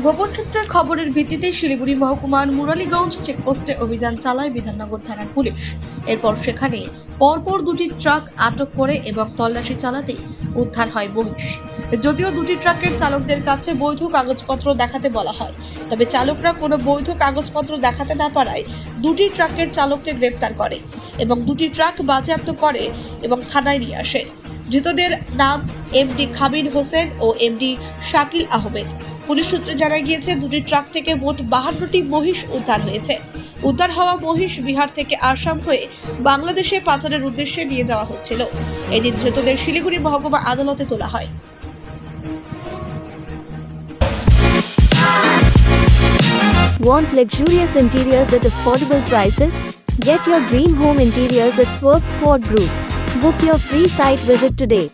গোপন সূত্রের খবরের ভিত্তিতে শিলিগুড়ি মহকুমার মুরালীগঞ্জ চেকপোস্টে অভিযান চালায় বিধাননগর থানার পুলিশ। এরপর সেখানে পরপর দুটি ট্রাক আটক করে এবং তল্লাশি চালাতেই উদ্ধার হয় মহিষ। যদিও দুটি ট্রাকের চালকদের কাছে বৈধ কাগজপত্র দেখাতে বলা হয়, তবে চালকরা কোনো বৈধ কাগজপত্র দেখাতে না পারায় দুটি ট্রাকের চালককে গ্রেফতার করে এবং দুটি ট্রাক বাজেয়াপ্ত করে এবং থানায় নিয়ে আসে। ধৃতদের নাম এমডি খাবির হোসেন ও এমডি শাকিল আহমেদ। পুলিশ সূত্রে জানা গিয়েছে দুটি ট্রাক থেকে মোট 52টি মহিষ উদ্ধার হয়েছে। উদ্ধার হওয়া মহিষ বিহার থেকে আসাম হয়ে বাংলাদেশে পাচারের উদ্দেশ্যে নিয়ে যাওয়া হচ্ছিল। এদিন ধৃতদের শিলিগুড়ি মহকুমা আদালতে তোলা হয়। Want luxurious interiors at affordable prices? Get your dream home interiors at Swerve Squad Group. Book your free site visit today.